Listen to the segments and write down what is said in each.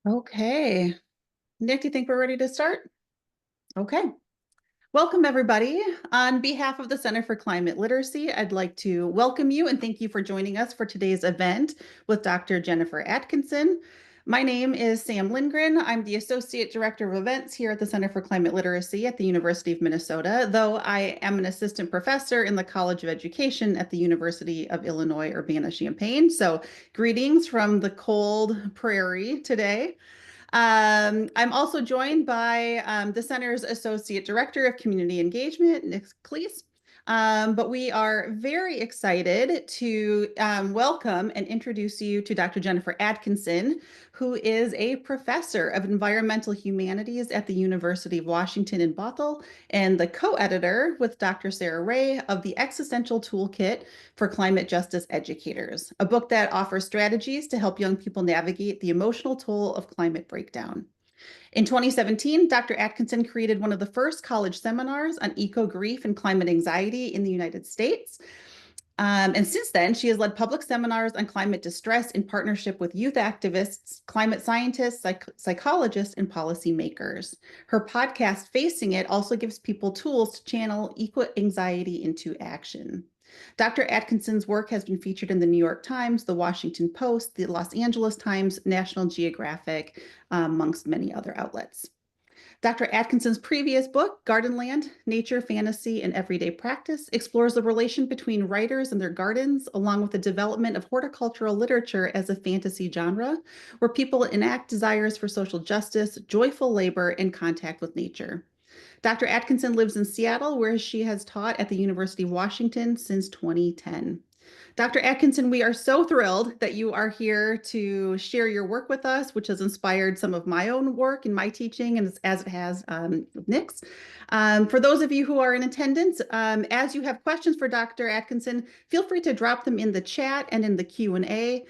Okay. Nick, do you think we're ready to start? Okay. Welcome, everybody. On behalf of the Center for Climate Literacy, I'd like to welcome you and thank you for joining us for today's event with Dr. Jennifer Atkinson. My name is Sam Lindgren. I'm the Associate Director of Events here at the Center for Climate Literacy at the University of Minnesota, though I am an assistant professor in the College of Education at the University of Illinois, Urbana-Champaign. So greetings from the cold prairie today. I'm also joined by the Center's Associate Director of Community Engagement, Nick Cleese. But we are very excited to welcome and introduce you to Dr. Jennifer Atkinson, who is a professor of environmental humanities at the University of Washington in Bothell and the co-editor with Dr. Sarah Ray of the Existential Toolkit for Climate Justice Educators, a book that offers strategies to help young people navigate the emotional toll of climate breakdown. In 2017, Dr. Atkinson created one of the first college seminars on eco-grief and climate anxiety in the United States. And since then, she has led public seminars on climate distress in partnership with youth activists, climate scientists, psychologists, and policymakers. Her podcast, Facing It, also gives people tools to channel eco-anxiety into action. Dr. Atkinson's work has been featured in the New York Times, the Washington Post, the Los Angeles Times, National Geographic, amongst many other outlets. Dr. Atkinson's previous book, Gardenland, Nature, Fantasy, and Everyday Practice, explores the relation between writers and their gardens, along with the development of horticultural literature as a fantasy genre, where people enact desires for social justice, joyful labor, and contact with nature. Dr. Atkinson lives in Seattle, where she has taught at the University of Washington since 2010. Dr. Atkinson, we are so thrilled that you are here to share your work with us, which has inspired some of my own work in my teaching, and as it has with Nick's. For those of you who are in attendance, as you have questions for Dr. Atkinson, feel free to drop them in the chat and in the Q&A.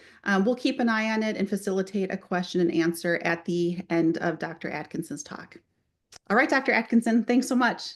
We'll keep an eye on it and facilitate a question and answer at the end of Dr. Atkinson's talk. All right, Dr. Atkinson, thanks so much.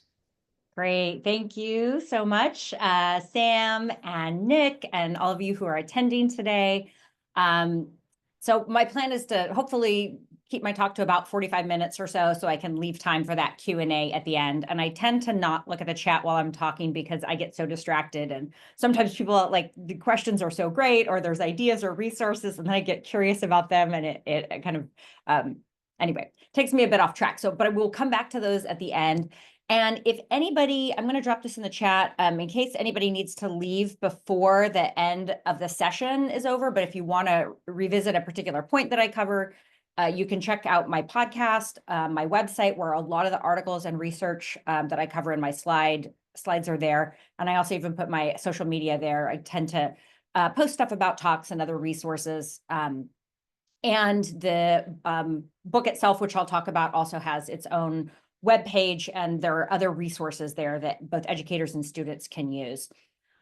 Great. Thank you so much, Sam and Nick and all of you who are attending today. So my plan is to hopefully keep my talk to about 45 minutes or so I can leave time for that Q&A at the end. And I tend to not look at the chat while I'm talking because I get so distracted. And sometimes people like the questions are so great or there's ideas or resources and then I get curious about them and it kind of, anyway, takes me a bit off track. But we'll come back to those at the end. And if anybody, I'm going to drop this in the chat in case anybody needs to leave before the end of the session is over. But if you want to revisit a particular point that I cover, you can check out my podcast, my website, where a lot of the articles and research that I cover in my slides are there. And I also even put my social media there. I tend to post stuff about talks and other resources. And the book itself, which I'll talk about, also has its own webpage, and there are other resources there that both educators and students can use.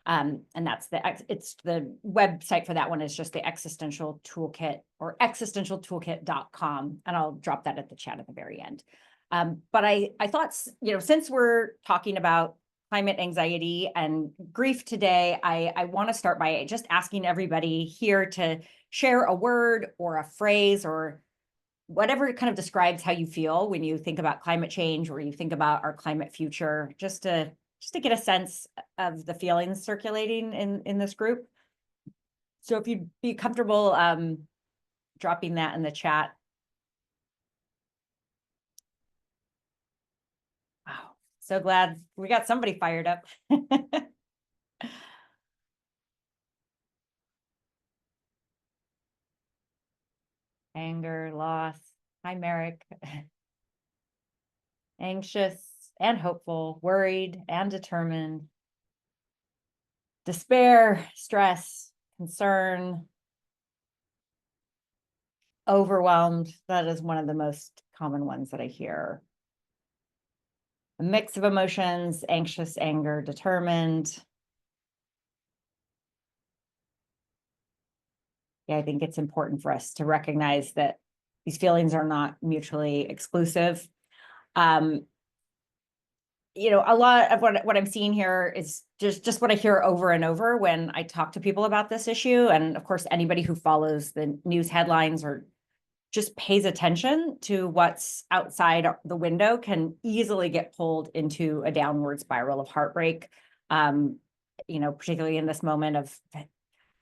And that's the website for that one is just the Existential Toolkit, or existentialtoolkit.com. And I'll drop that at the chat at the very end. But I thought, since we're talking about climate anxiety and grief today, I want to start by just asking everybody here to share a word or a phrase or whatever kind of describes how you feel when you think about climate change or you think about our climate future, just to get a sense of the feelings circulating in this group. So if you'd be comfortable dropping that in the chat. Wow, so glad we got somebody fired up. Anger, loss. Hi, Merrick. Anxious and hopeful, worried and determined. Despair, stress, concern, overwhelmed. That is one of the most common ones that I hear. A mix of emotions, anxious, anger, determined. Yeah, I think it's important for us to recognize that these feelings are not mutually exclusive. A lot of what I'm seeing here is just what I hear over and over when I talk to people about this issue. And of course, anybody who follows the news headlines or just pays attention to what's outside the window can easily get pulled into a downward spiral of heartbreak. Particularly in this moment of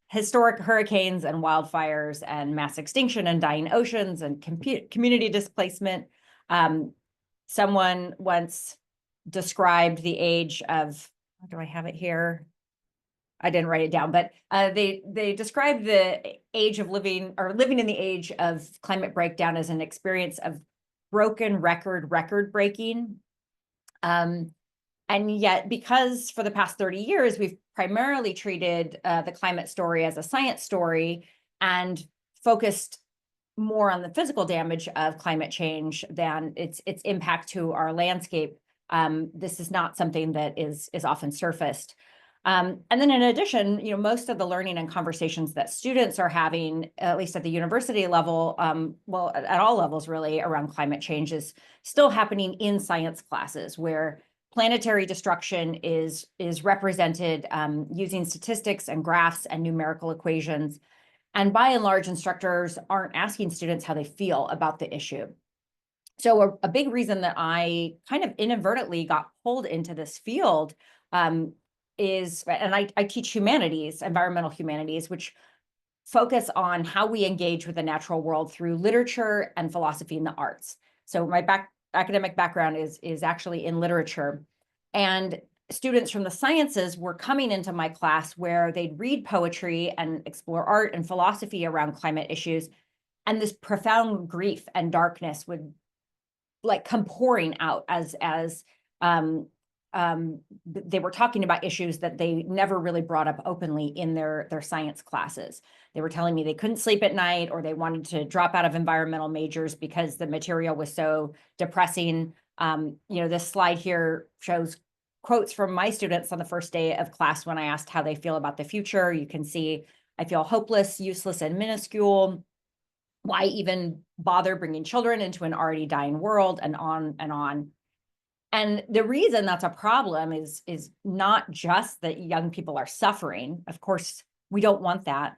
historic hurricanes and wildfires and mass extinction and dying oceans and community displacement. Someone once described the age of, do I have it here? I didn't write it down, but they described the age of living in the age of climate breakdown as an experience of broken record breaking. And yet, because for the past 30 years, we've primarily treated the climate story as a science story and focused more on the physical damage of climate change than its impact to our landscape, this is not something that is often surfaced. And then in addition, most of the learning and conversations that students are having, at least at the university level, well, at all levels really, around climate change is still happening in science classes where planetary destruction is represented using statistics and graphs and numerical equations. And by and large, instructors aren't asking students how they feel about the issue. So a big reason that I kind of inadvertently got pulled into this field is, and I teach humanities, environmental humanities, which focus on how we engage with the natural world through literature and philosophy and the arts. So my academic background is actually in literature. And students from the sciences were coming into my class where they'd read poetry and explore art and philosophy around climate issues. And this profound grief and darkness would come pouring out as they were talking about issues that they never really brought up openly in their science classes. They were telling me they couldn't sleep at night, or they wanted to drop out of environmental majors because the material was so depressing. This slide here shows quotes from my students on the first day of class when I asked how they feel about the future. You can see, I feel hopeless, useless, and minuscule. Why even bother bringing children into an already dying world, and on and on. And the reason that's a problem is not just that young people are suffering. Of course, we don't want that.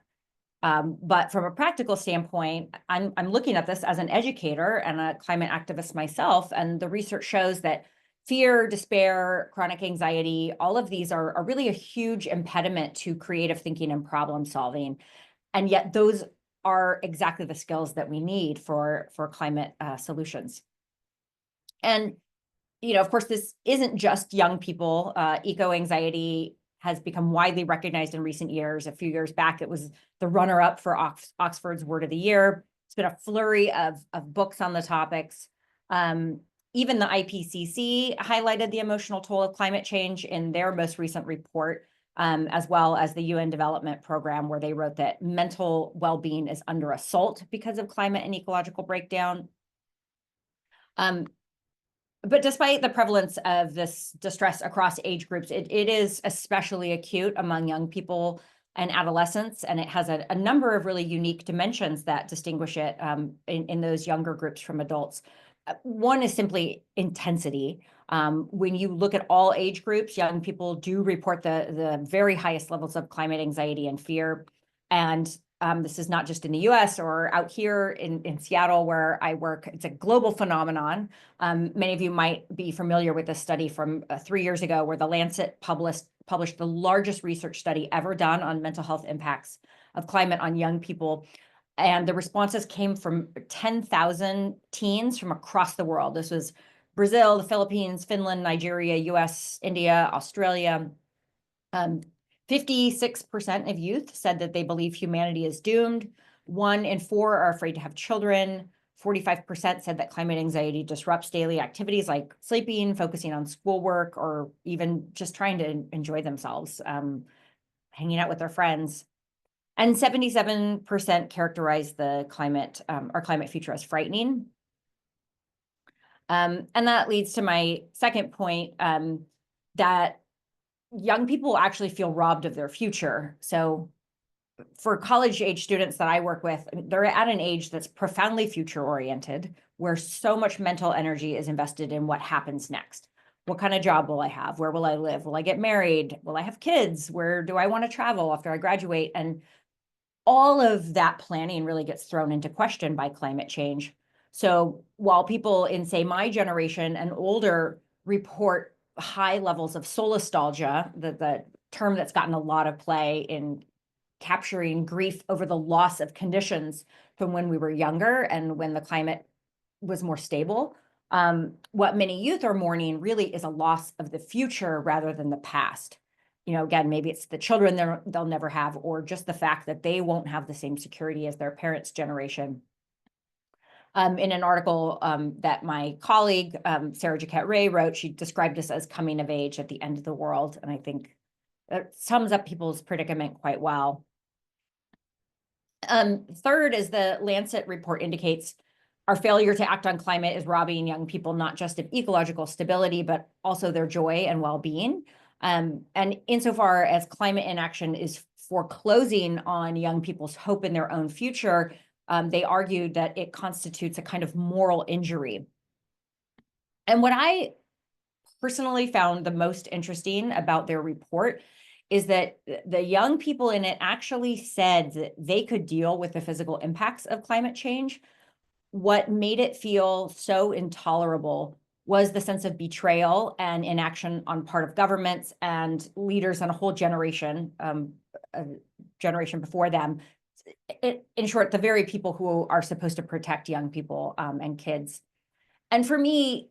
But from a practical standpoint, I'm looking at this as an educator and a climate activist myself. And the research shows that fear, despair, chronic anxiety, all of these are really a huge impediment to creative thinking and problem solving. And yet those are exactly the skills that we need for climate solutions. And of course, this isn't just young people. Eco-anxiety has become widely recognized in recent years. A few years back, it was the runner-up for Oxford's Word of the Year. It's been a flurry of books on the topics. Even the IPCC highlighted the emotional toll of climate change in their most recent report, as well as the UN Development Program, where they wrote that mental well-being is under assault because of climate and ecological breakdown. But despite the prevalence of this distress across age groups, it is especially acute among young people and adolescents, and it has a number of really unique dimensions that distinguish it in those younger groups from adults. One is simply intensity. When you look at all age groups, young people do report the very highest levels of climate anxiety and fear. And this is not just in the US or out here in Seattle where I work. It's a global phenomenon. Many of you might be familiar with this study from 3 years ago where The Lancet published the largest research study ever done on mental health impacts of climate on young people. And the responses came from 10,000 teens from across the world. This was Brazil, the Philippines, Finland, Nigeria, US, India, Australia. 56% of youth said that they believe humanity is doomed. 1 in 4 are afraid to have children. 45% said that climate anxiety disrupts daily activities like sleeping, focusing on schoolwork, or even just trying to enjoy themselves, hanging out with their friends. And 77% characterize the climate, our climate future as frightening. And that leads to my second point, that young people actually feel robbed of their future. So for college age students that I work with, they're at an age that's profoundly future oriented, where so much mental energy is invested in what happens next. What kind of job will I have? Where will I live? Will I get married? Will I have kids? Where do I want to travel after I graduate? And all of that planning really gets thrown into question by climate change. So while people in, say, my generation and older report high levels of solastalgia, the term that's gotten a lot of play in capturing grief over the loss of conditions from when we were younger and when the climate was more stable, what many youth are mourning really is a loss of the future rather than the past. Again, maybe it's the children they'll never have, or just the fact that they won't have the same security as their parents' generation. In an article that my colleague, Sarah Jaquette Ray, wrote, she described this as coming of age at the end of the world. And I think that sums up people's predicament quite well. Third, as the Lancet report indicates, our failure to act on climate is robbing young people not just of ecological stability, but also their joy and well-being. And insofar as climate inaction is foreclosing on young people's hope in their own future, they argued that it constitutes a kind of moral injury. And what I personally found the most interesting about their report is that the young people in it actually said that they could deal with the physical impacts of climate change. What made it feel so intolerable was the sense of betrayal and inaction on part of governments and leaders and a whole generation, a generation before them. In short, the very people who are supposed to protect young people and kids. And for me,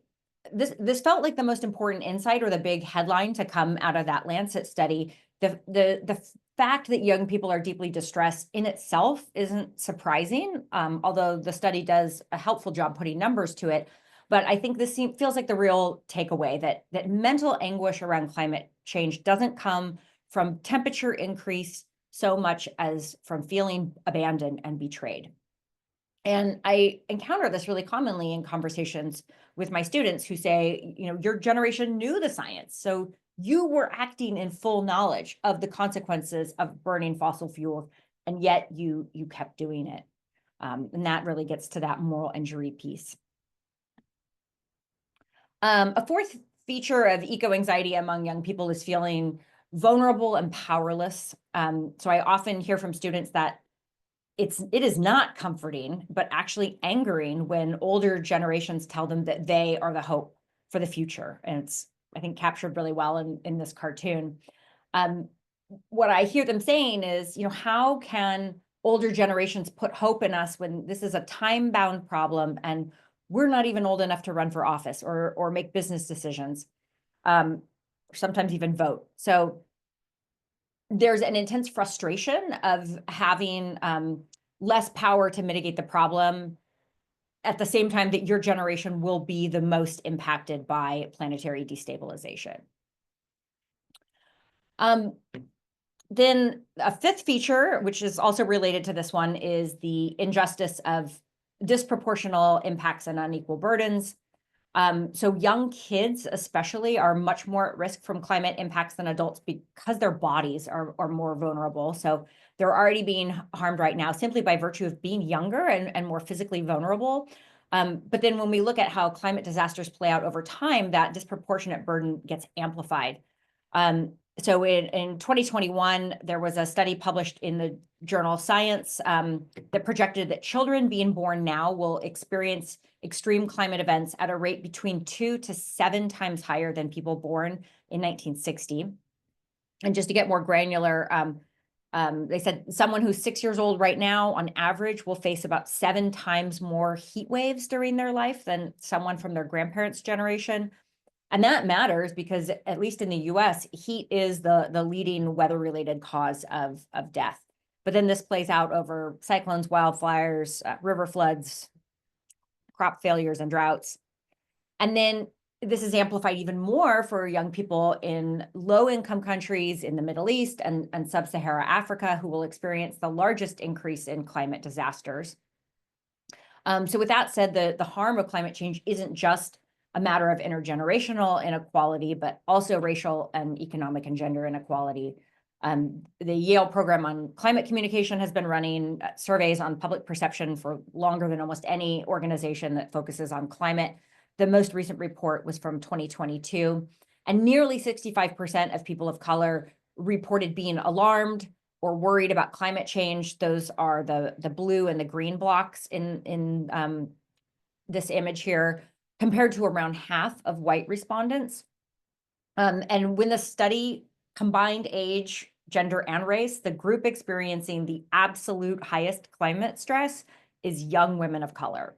this felt like the most important insight or the big headline to come out of that Lancet study. The fact that young people are deeply distressed in itself isn't surprising, although the study does a helpful job putting numbers to it. But I think this feels like the real takeaway, that mental anguish around climate change doesn't come from temperature increase so much as from feeling abandoned and betrayed. And I encounter this really commonly in conversations with my students who say, your generation knew the science, so you were acting in full knowledge of the consequences of burning fossil fuels, and yet you kept doing it. And that really gets to that moral injury piece. A fourth feature of eco-anxiety among young people is feeling vulnerable and powerless. So I often hear from students that it is not comforting, but actually angering when older generations tell them that they are the hope for the future. And it's, I think, captured really well in this cartoon. What I hear them saying is, how can older generations put hope in us when this is a time-bound problem and we're not even old enough to run for office or make business decisions, or sometimes even vote. So there's an intense frustration of having less power to mitigate the problem at the same time that your generation will be the most impacted by planetary destabilization. Then a fifth feature, which is also related to this one, is the injustice of disproportional impacts and unequal burdens. So young kids especially are much more at risk from climate impacts than adults because their bodies are more vulnerable. So they're already being harmed right now simply by virtue of being younger and more physically vulnerable. But then when we look at how climate disasters play out over time, that disproportionate burden gets amplified. So in 2021, there was a study published in the journal Science that projected that children being born now will experience extreme climate events at a rate between 2 to 7 times higher than people born in 1960. And just to get more granular, they said someone who's 6 years old right now, on average, will face about 7 times more heat waves during their life than someone from their grandparents' generation. And that matters because, at least in the US, heat is the leading weather-related cause of death. But then this plays out over cyclones, wildfires, river floods, crop failures, and droughts. And then this is amplified even more for young people in low-income countries in the Middle East and sub-Saharan Africa, who will experience the largest increase in climate disasters. So with that said, the harm of climate change isn't just a matter of intergenerational inequality, but also racial and economic and gender inequality. The Yale program on climate communication has been running surveys on public perception for longer than almost any organization that focuses on climate. The most recent report was from 2022, and nearly 65% of people of color reported being alarmed or worried about climate change. Those are the blue and the green blocks in this image here, compared to around half of white respondents. And when the study combined age, gender, and race, the group experiencing the absolute highest climate stress is young women of color.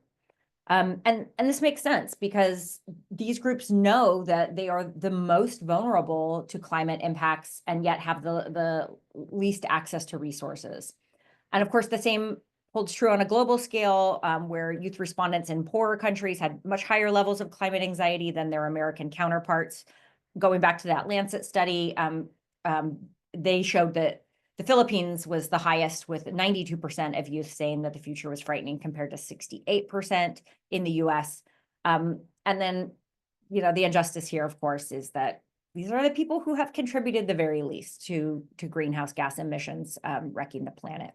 And this makes sense because these groups know that they are the most vulnerable to climate impacts and yet have the least access to resources. And of course, the same holds true on a global scale, where youth respondents in poorer countries had much higher levels of climate anxiety than their American counterparts. Going back to that Lancet study, they showed that the Philippines was the highest, with 92% of youth saying that the future was frightening, compared to 68% in the US. And then, the injustice here, of course, is that these are the people who have contributed the very least to greenhouse gas emissions, wrecking the planet.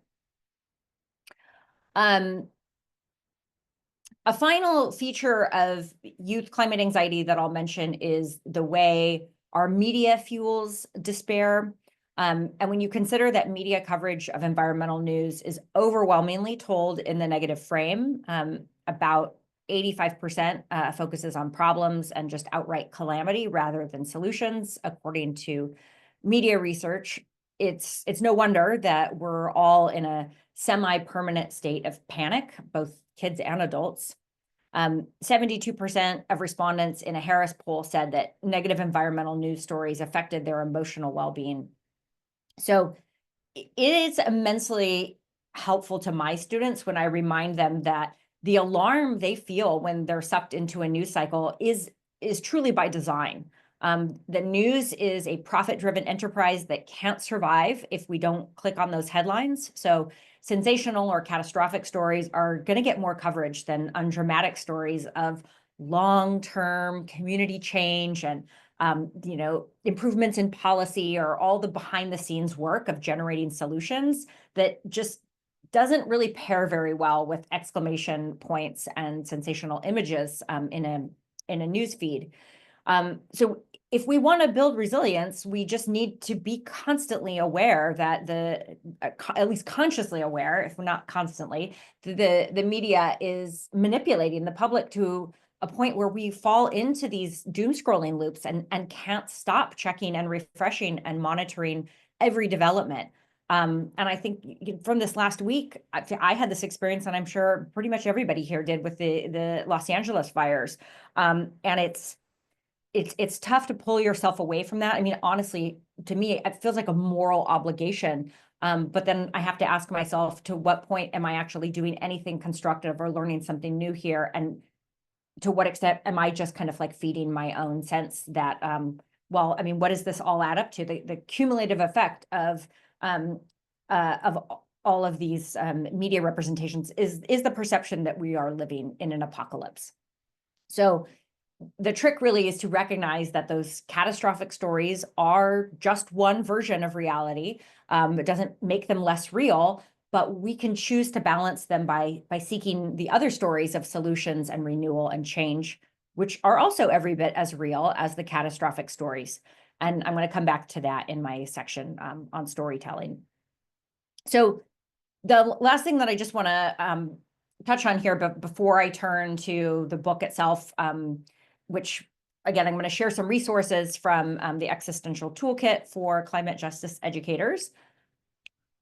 A final feature of youth climate anxiety that I'll mention is the way our media fuels despair. And when you consider that media coverage of environmental news is overwhelmingly told in the negative frame, about 85% focuses on problems and just outright calamity rather than solutions, according to media research. It's no wonder that we're all in a semi-permanent state of panic, both kids and adults. 72% of respondents in a Harris poll said that negative environmental news stories affected their emotional well-being. So it is immensely helpful to my students when I remind them that the alarm they feel when they're sucked into a news cycle is truly by design. The news is a profit-driven enterprise that can't survive if we don't click on those headlines. So sensational or catastrophic stories are going to get more coverage than undramatic stories of long-term community change and improvements in policy, or all the behind-the-scenes work of generating solutions that just doesn't really pair very well with exclamation points and sensational images in a news feed. So if we want to build resilience, we just need to be constantly aware that at least consciously aware, if not constantly, the media is manipulating the public to a point where we fall into these doom scrolling loops and can't stop checking and refreshing and monitoring every development. And I think from this last week, I had this experience, and I'm sure pretty much everybody here did, with the Los Angeles fires. And it's tough to pull yourself away from that. I mean, honestly, to me, it feels like a moral obligation. But then I have to ask myself, to what point am I actually doing anything constructive or learning something new here? And to what extent am I just kind of like feeding my own sense that, well, I mean, what does this all add up to? The cumulative effect of all of these media representations is the perception that we are living in an apocalypse. So the trick really is to recognize that those catastrophic stories are just one version of reality. It doesn't make them less real, but we can choose to balance them by seeking the other stories of solutions and renewal and change, which are also every bit as real as the catastrophic stories. And I'm going to come back to that in my section on storytelling. So the last thing that I just want to touch on here, but before I turn to the book itself, which, again, I'm going to share some resources from the Existential Toolkit for Climate Justice Educators.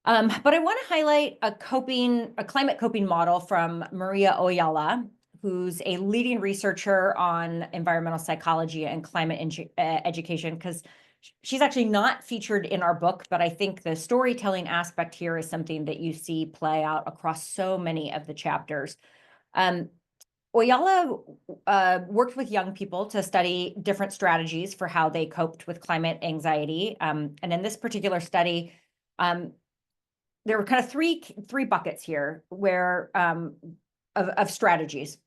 But I want to highlight a climate coping model from Maria Oyala, who's a leading researcher on environmental psychology and climate education, because she's actually not featured in our book, but I think the storytelling aspect here is something that you see play out across so many of the chapters. Oyala worked with young people to study different strategies for how they coped with climate anxiety. And in this particular study, there were kind of three buckets here where of strategies.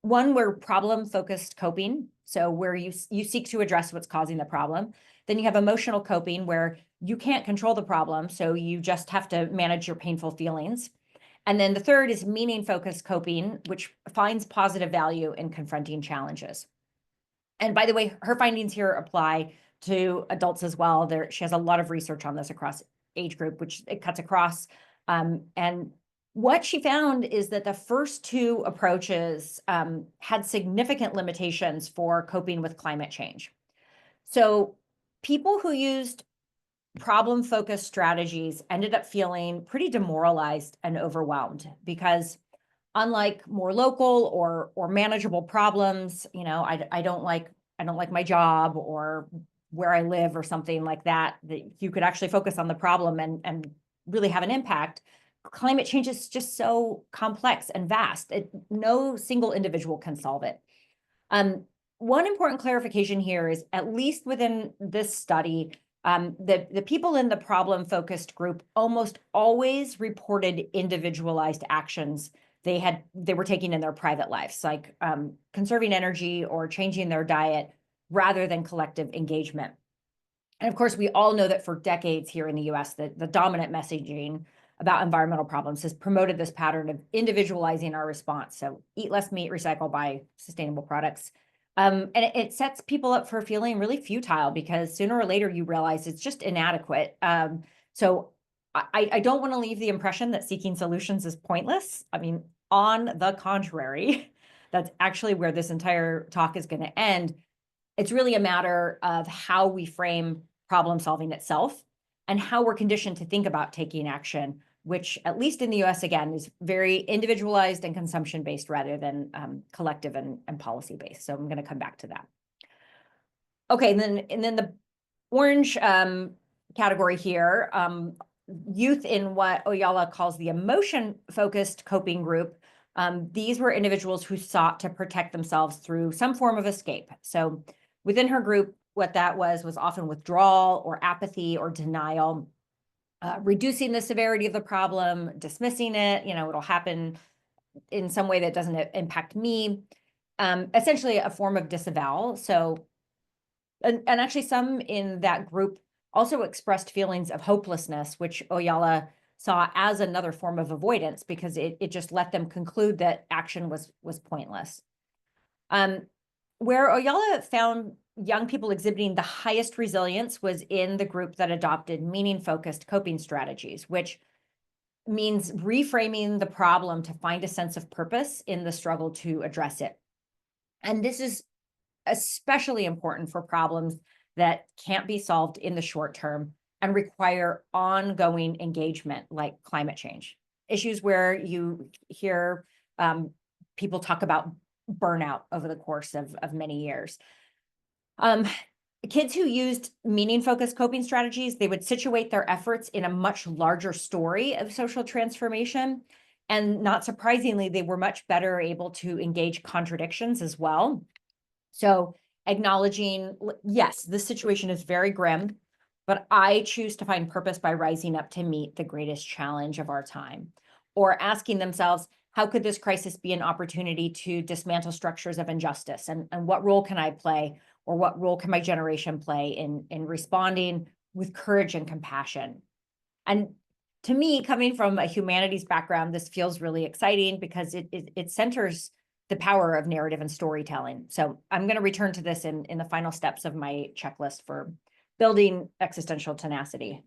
One were problem-focused coping, so where you seek to address what's causing the problem. Then you have emotional coping, where you can't control the problem, so you just have to manage your painful feelings. And then the third is meaning-focused coping, which finds positive value in confronting challenges. And by the way, her findings here apply to adults as well. She has a lot of research on this across age group, which it cuts across. And what she found is that the first two approaches had significant limitations for coping with climate change. So people who used problem-focused strategies ended up feeling pretty demoralized and overwhelmed because unlike more local or manageable problems, I don't like my job or where I live or something like that you could actually focus on the problem and really have an impact. Climate change is just so complex and vast. No single individual can solve it. One important clarification here is, at least within this study, the people in the problem-focused group almost always reported individualized actions they were taking in their private lives, like conserving energy or changing their diet, rather than collective engagement. And of course, we all know that for decades here in the US, the dominant messaging about environmental problems has promoted this pattern of individualizing our response. So eat less meat, recycle, buy sustainable products. And it sets people up for feeling really futile because sooner or later you realize it's just inadequate. So I don't want to leave the impression that seeking solutions is pointless. I mean, on the contrary, that's actually where this entire talk is going to end. It's really a matter of how we frame problem solving itself and how we're conditioned to think about taking action, which, at least in the US, again, is very individualized and consumption-based rather than collective and policy-based. So I'm going to come back to that. Okay, and then the orange category here, youth in what Oyala calls the emotion-focused coping group. These were individuals who sought to protect themselves through some form of escape. So within her group, what that was often withdrawal or apathy or denial, reducing the severity of the problem, dismissing it, it'll happen in some way that doesn't impact me, essentially a form of disavowal. So, and actually some in that group also expressed feelings of hopelessness, which Oyala saw as another form of avoidance because it just let them conclude that action was pointless. Where Oyala found young people exhibiting the highest resilience was in the group that adopted meaning-focused coping strategies, which means reframing the problem to find a sense of purpose in the struggle to address it. And this is especially important for problems that can't be solved in the short term and require ongoing engagement, like climate change. Issues where you hear people talk about burnout over the course of many years. Kids who used meaning-focused coping strategies, they would situate their efforts in a much larger story of social transformation. And not surprisingly, they were much better able to engage contradictions as well. So acknowledging, yes, this situation is very grim, but I choose to find purpose by rising up to meet the greatest challenge of our time. Or asking themselves, how could this crisis be an opportunity to dismantle structures of injustice? And what role can I play? Or what role can my generation play in responding with courage and compassion? And to me, coming from a humanities background, this feels really exciting because it centers the power of narrative and storytelling. So I'm going to return to this in the final steps of my checklist for building existential tenacity.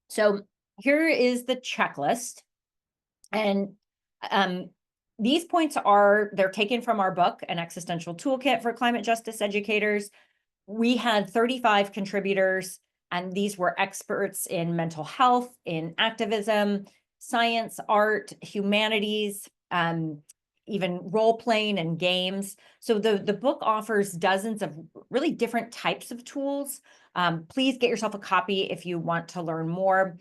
So here is the checklist. And these points they're taken from our book, An Existential Toolkit for Climate Justice Educators. We had 35 contributors, and these were experts in mental health, in activism, science, art, humanities, even role-playing and games. So the book offers dozens of really different types of tools. Please get yourself a copy if you want to learn more.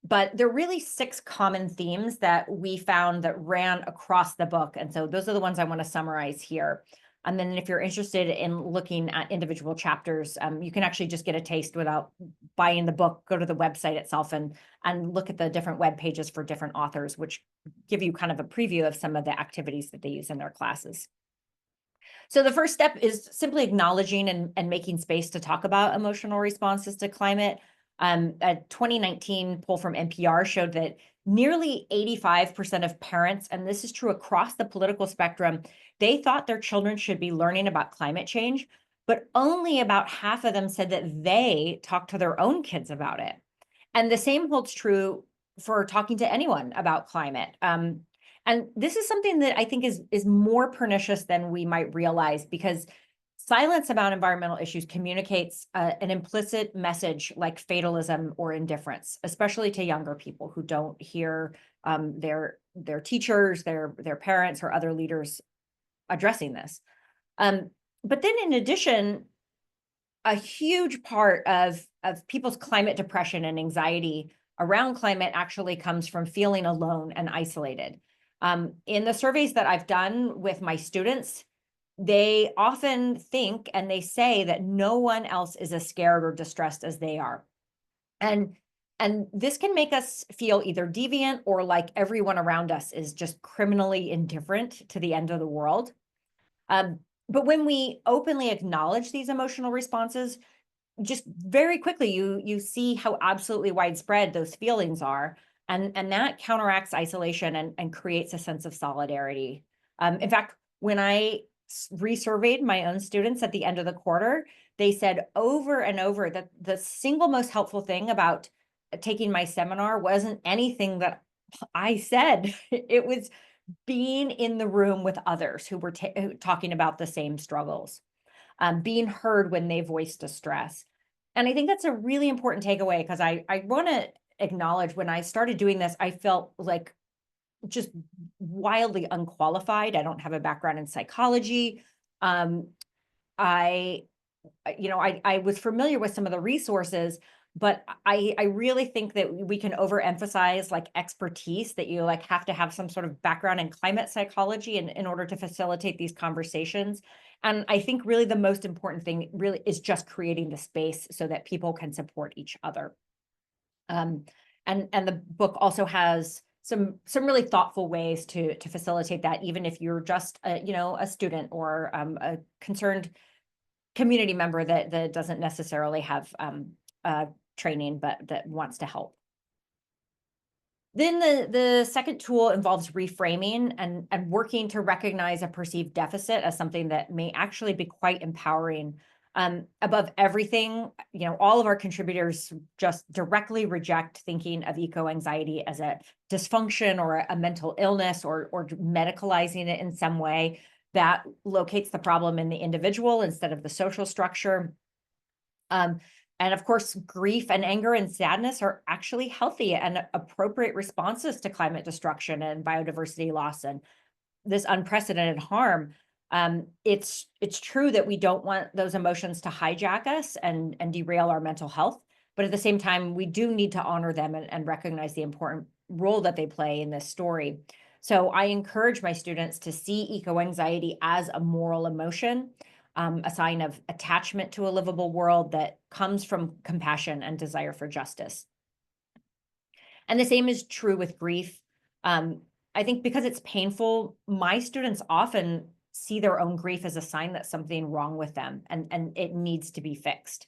But there are really 6 common themes that we found that ran across the book. And so those are the ones I want to summarize here. And then if you're interested in looking at individual chapters, you can actually just get a taste without buying the book. Go to the website itself and look at the different web pages for different authors, which give you kind of a preview of some of the activities that they use in their classes. So the first step is simply acknowledging and making space to talk about emotional responses to climate. A 2019 poll from NPR showed that nearly 85% of parents, and this is true across the political spectrum, they thought their children should be learning about climate change, but only about half of them said that they talked to their own kids about it. And the same holds true for talking to anyone about climate. And this is something that I think is more pernicious than we might realize, because silence about environmental issues communicates an implicit message like fatalism or indifference, especially to younger people who don't hear their teachers, their parents, or other leaders addressing this. Um, but then, in addition, a huge part of people's climate depression and anxiety around climate actually comes from feeling alone and isolated. In the surveys that I've done with my students, they often think and they say that no one else is as scared or distressed as they are. And and this can make us feel either deviant or like everyone around us is just criminally indifferent to the end of the world. Um, but when we openly acknowledge these emotional responses, just very quickly you see how absolutely widespread those feelings are, and that counteracts isolation and creates a sense of solidarity. In fact, when I resurveyed my own students at the end of the quarter, they said over and over that the single most helpful thing about taking my seminar wasn't anything that I said. It was being in the room with others who were talking about the same struggles, being heard when they voice distress. And I think that's a really important takeaway, because I want to acknowledge when I started doing this, I felt like just wildly unqualified. I don't have a background in psychology. Um, I, I was familiar with some of the resources, but I really think that we can overemphasize like expertise, that you like have to have some sort of background in climate psychology in order to facilitate these conversations. And I think really the most important thing really is just creating the space so that people can support each other. Um, and the book also has some really thoughtful ways to facilitate that, even if you're just a student or a concerned community member that doesn't necessarily have training, but that wants to help. Then the second tool involves reframing and working to recognize a perceived deficit as something that may actually be quite empowering. Above everything, all of our contributors just directly reject thinking of eco-anxiety as a dysfunction or a mental illness, or medicalizing it in some way that locates the problem in the individual instead of the social structure. And of course, grief and anger and sadness are actually healthy and appropriate responses to climate destruction and biodiversity loss and this unprecedented harm. It's true that we don't want those emotions to hijack us and derail our mental health, but at the same time, we do need to honor them and recognize the important role that they play in this story. So I encourage my students to see eco-anxiety as a moral emotion, a sign of attachment to a livable world that comes from compassion and desire for justice. And the same is true with grief. I think because it's painful, my students often see their own grief as a sign that something wrong with them and it needs to be fixed.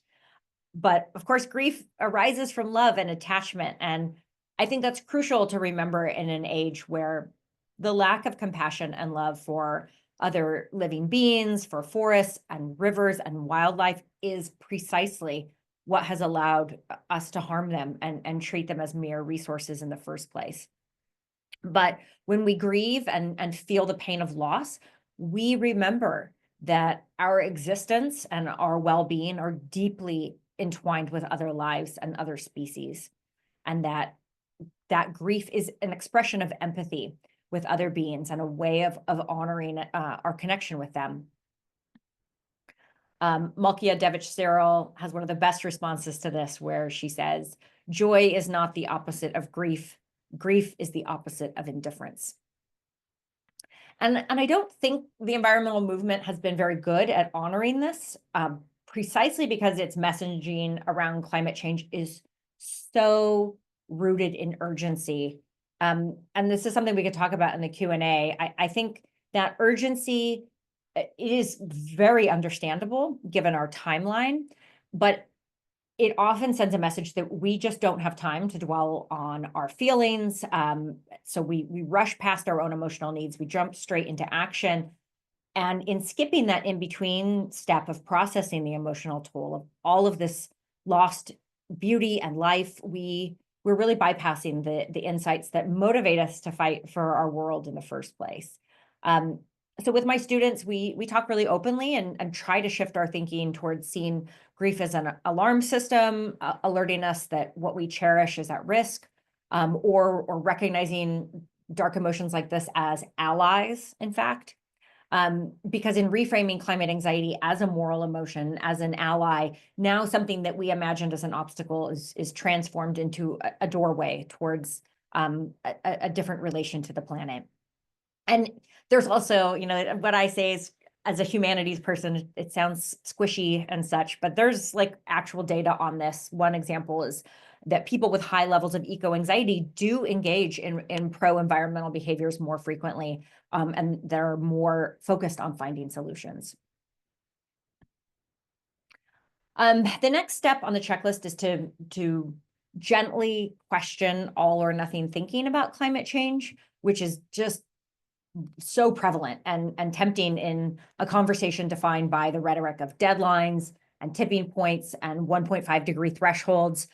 But of course, grief arises from love and attachment. And I think that's crucial to remember in an age where the lack of compassion and love for other living beings, for forests and rivers and wildlife is precisely what has allowed us to harm them and treat them as mere resources in the first place. But when we grieve and feel the pain of loss, we remember that our existence and our well-being are deeply entwined with other lives and other species, and that grief is an expression of empathy with other beings and a way of honoring our connection with them. Malkia Devich-Cyril has one of the best responses to this, where she says, "Joy is not the opposite of grief. Grief is the opposite of indifference." And I don't think the environmental movement has been very good at honoring this, precisely because its messaging around climate change is so rooted in urgency. And this is something we could talk about in the Q&A. I think that urgency is very understandable given our timeline, but it often sends a message that we just don't have time to dwell on our feelings. So we rush past our own emotional needs. We jump straight into action. And in skipping that in between step of processing the emotional toll of all of this lost beauty and life, we're really bypassing the insights that motivate us to fight for our world in the first place. So with my students, we talk really openly and try to shift our thinking towards seeing grief as an alarm system, alerting us that what we cherish is at risk, or recognizing dark emotions like this as allies, in fact. Because in reframing climate anxiety as a moral emotion, as an ally, now something that we imagined as an obstacle is transformed into a doorway towards a different relation to the planet. And there's also, what I say is, as a humanities person, it sounds squishy and such, but there's like actual data on this. One example is that people with high levels of eco-anxiety do engage in pro-environmental behaviors more frequently, and they're more focused on finding solutions. The next step on the checklist is to gently question all or nothing thinking about climate change, which is just so prevalent and tempting in a conversation defined by the rhetoric of deadlines and tipping points and 1.5-degree thresholds.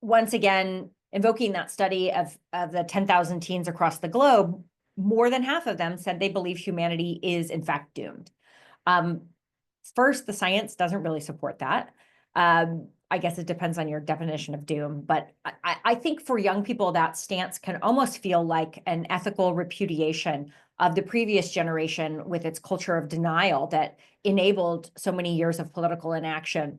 Once again, invoking that study of the 10,000 teens across the globe, more than half of them said they believe humanity is in fact doomed. First, the science doesn't really support that. I guess it depends on your definition of doom, but I think for young people, that stance can almost feel like an ethical repudiation of the previous generation with its culture of denial that enabled so many years of political inaction.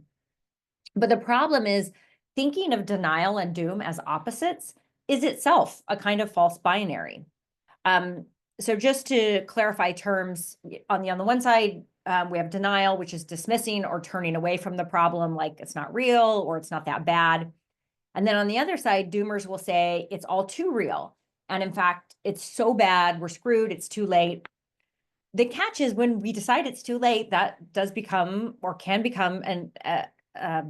But the problem is thinking of denial and doom as opposites is itself a kind of false binary. So just to clarify terms, on the one side, we have denial, which is dismissing or turning away from the problem, like it's not real or it's not that bad. And then on the other side, doomers will say it's all too real. And in fact, it's so bad, we're screwed, it's too late. The catch is when we decide it's too late, that does become or can become a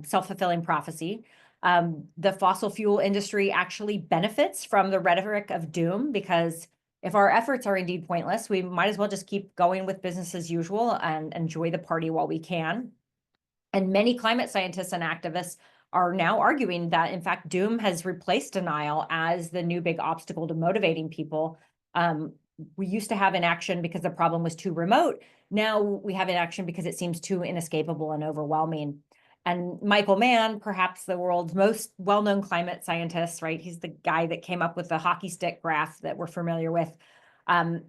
self-fulfilling prophecy. The fossil fuel industry actually benefits from the rhetoric of doom because if our efforts are indeed pointless, we might as well just keep going with business as usual and enjoy the party while we can. And many climate scientists and activists are now arguing that, in fact, doom has replaced denial as the new big obstacle to motivating people. We used to have inaction because the problem was too remote. Now we have inaction because it seems too inescapable and overwhelming. And Michael Mann, perhaps the world's most well-known climate scientist, right? He's the guy that came up with the hockey stick graph that we're familiar with.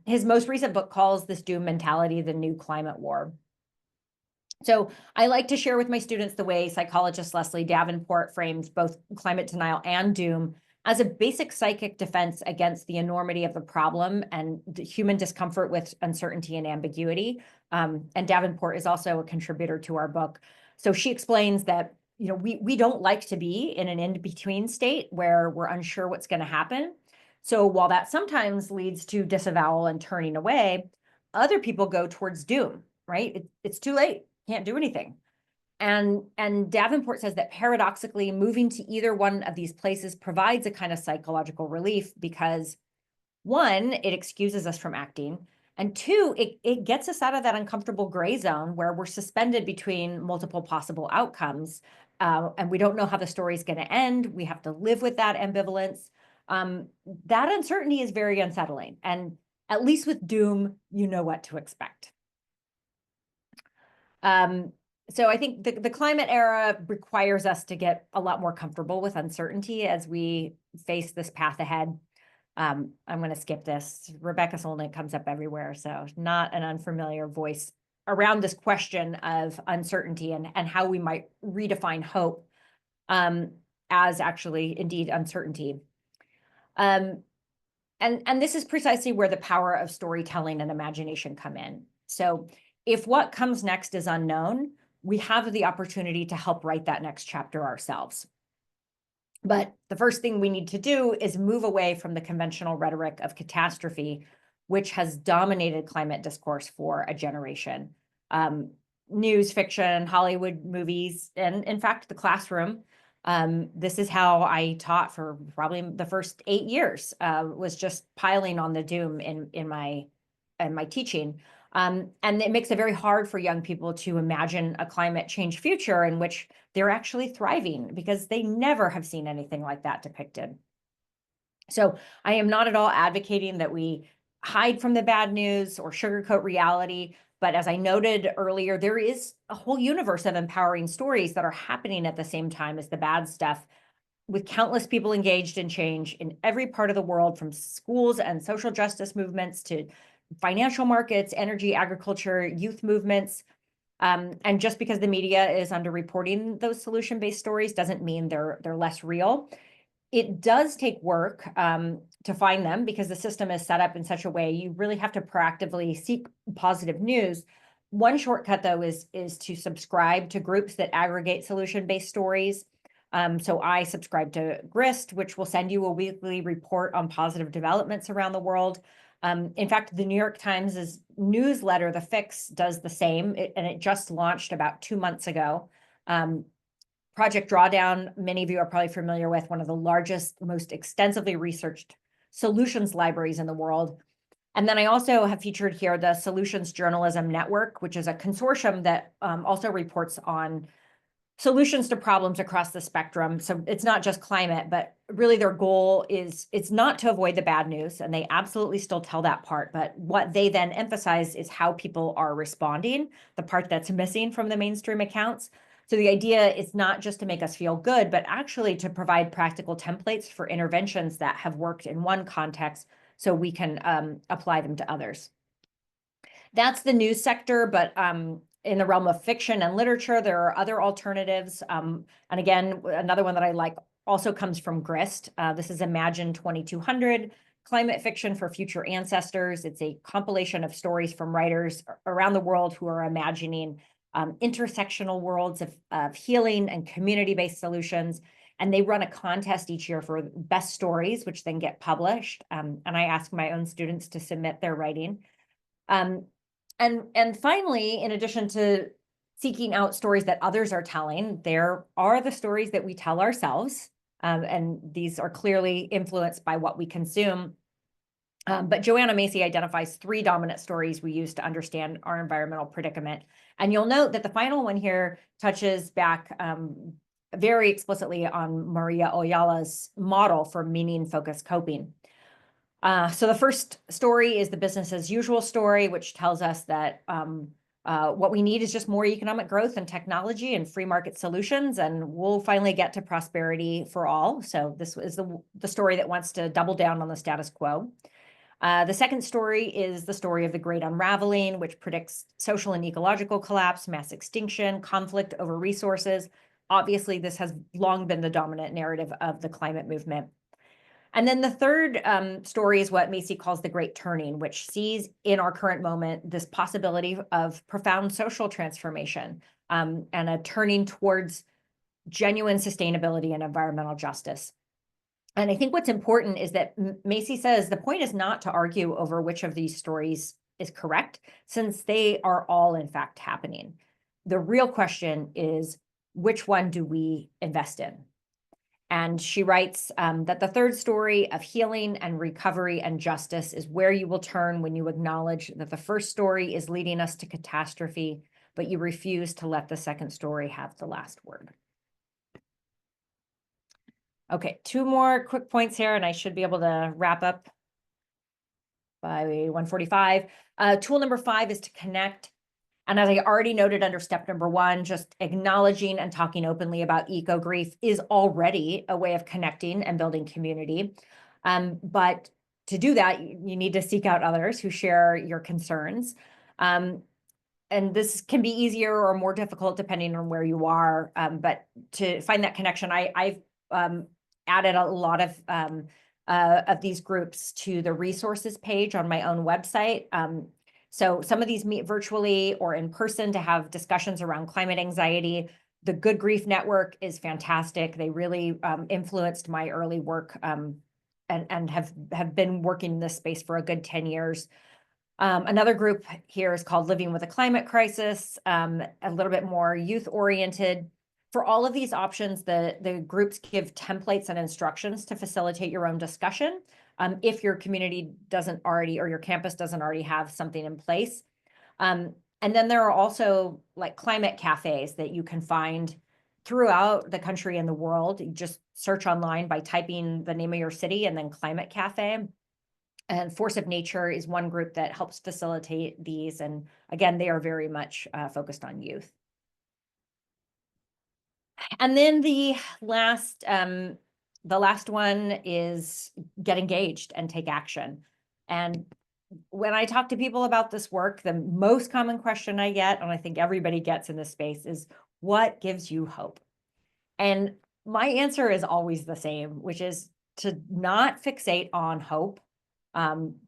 His most recent book calls this doom mentality the new climate war. So I like to share with my students the way psychologist Leslie Davenport frames both climate denial and doom as a basic psychic defense against the enormity of the problem and the human discomfort with uncertainty and ambiguity. And Davenport is also a contributor to our book. So she explains that we don't like to be in an in-between state where we're unsure what's going to happen. So while that sometimes leads to disavowal and turning away, other people go towards doom, right? It's too late, can't do anything. And Davenport says that paradoxically, moving to either one of these places provides a kind of psychological relief because, one, it excuses us from acting, and two, it gets us out of that uncomfortable gray zone where we're suspended between multiple possible outcomes, and we don't know how the story is going to end. We have to live with that ambivalence. That uncertainty is very unsettling, and at least with doom, you know what to expect. So I think the climate era requires us to get a lot more comfortable with uncertainty as we face this path ahead. I'm going to skip this. Rebecca Solnit comes up everywhere, so not an unfamiliar voice around this question of uncertainty and how we might redefine hope as actually indeed uncertainty. And this is precisely where the power of storytelling and imagination come in. So if what comes next is unknown, we have the opportunity to help write that next chapter ourselves. But the first thing we need to do is move away from the conventional rhetoric of catastrophe, which has dominated climate discourse for a generation. News, fiction, Hollywood movies, and in fact, the classroom. This is how I taught for probably the first 8 years, was just piling on the doom in my and my teaching. And it makes it very hard for young people to imagine a climate change future in which they're actually thriving, because they never have seen anything like that depicted. So I am not at all advocating that we hide from the bad news or sugarcoat reality. But as I noted earlier, there is a whole universe of empowering stories that are happening at the same time as the bad stuff, with countless people engaged in change in every part of the world, from schools and social justice movements to financial markets, energy, agriculture, youth movements. And just because the media is underreporting those solution-based stories doesn't mean they're less real. It does take work to find them, because the system is set up in such a way you really have to proactively seek positive news. One shortcut, though, is to subscribe to groups that aggregate solution-based stories. So I subscribe to GRIST, which will send you a weekly report on positive developments around the world. In fact, the New York Times' newsletter, The Fix, does the same, and it just launched about 2 months ago. Project Drawdown, many of you are probably familiar with, one of the largest, most extensively researched solutions libraries in the world. And then I also have featured here the Solutions Journalism Network, which is a consortium that also reports on solutions to problems across the spectrum. So it's not just climate, but really their goal is, it's not to avoid the bad news, and they absolutely still tell that part. But what they then emphasize is how people are responding, the part that's missing from the mainstream accounts. So the idea is not just to make us feel good, but actually to provide practical templates for interventions that have worked in one context so we can apply them to others. That's the news sector, but in the realm of fiction and literature, there are other alternatives. And again, another one that I like also comes from GRIST. This is Imagine 2200, Climate Fiction for Future Ancestors. It's a compilation of stories from writers around the world who are imagining intersectional worlds of healing and community-based solutions. And they run a contest each year for best stories, which then get published. And I ask my own students to submit their writing. And finally, in addition to seeking out stories that others are telling, there are the stories that we tell ourselves. And these are clearly influenced by what we consume. But Joanna Macy identifies 3 dominant stories we use to understand our environmental predicament. And you'll note that the final one here touches back very explicitly on Maria Oyala's model for meaning-focused coping. So the first story is the business as usual story, which tells us that what we need is just more economic growth and technology and free market solutions, and we'll finally get to prosperity for all. So this is the story that wants to double down on the status quo. The second story is the story of the Great Unraveling, which predicts social and ecological collapse, mass extinction, conflict over resources. Obviously, this has long been the dominant narrative of the climate movement. And then the third story is what Macy calls the Great Turning, which sees in our current moment this possibility of profound social transformation and a turning towards genuine sustainability and environmental justice. And I think what's important is that Macy says the point is not to argue over which of these stories is correct, since they are all in fact happening. The real question is, which one do we invest in? And she writes that the third story of healing and recovery and justice is where you will turn when you acknowledge that the first story is leading us to catastrophe, but you refuse to let the second story have the last word. Okay, 2 more quick points here, and I should be able to wrap up by 1:45. Tool number 5 is to connect. And as I already noted under step number 1, just acknowledging and talking openly about eco-grief is already a way of connecting and building community. But to do that, you need to seek out others who share your concerns. And this can be easier or more difficult depending on where you are. But to find that connection, I've added a lot of these groups to the resources page on my own website. So some of these meet virtually or in person to have discussions around climate anxiety. The Good Grief Network is fantastic. They really influenced my early work and have been working in this space for a good 10 years. Another group here is called Living with a Climate Crisis, a little bit more youth-oriented. For all of these options, the groups give templates and instructions to facilitate your own discussion. if your community doesn't already, or your campus doesn't already have something in place. And then there are also like climate cafes that you can find throughout the country and the world. You just search online by typing the name of your city and then climate cafe. And Force of Nature is one group that helps facilitate these. And again, they are very much focused on youth. And then the last one is get engaged and take action. And when I talk to people about this work, the most common question I get, and I think everybody gets in this space, is what gives you hope? And my answer is always the same, which is to not fixate on hope,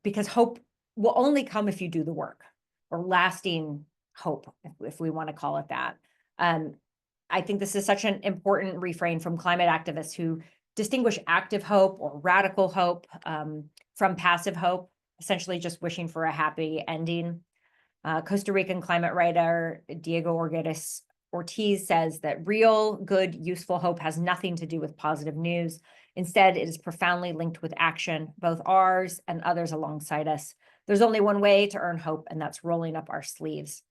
because hope will only come if you do the work, or lasting hope, if we want to call it that. I think this is such an important refrain from climate activists who distinguish active hope or radical hope from passive hope, essentially just wishing for a happy ending. Costa Rican climate writer Diego Ortiz says that real, good, useful hope has nothing to do with positive news. Instead, it is profoundly linked with action, both ours and others alongside us. There's only one way to earn hope, and that's rolling up our sleeves.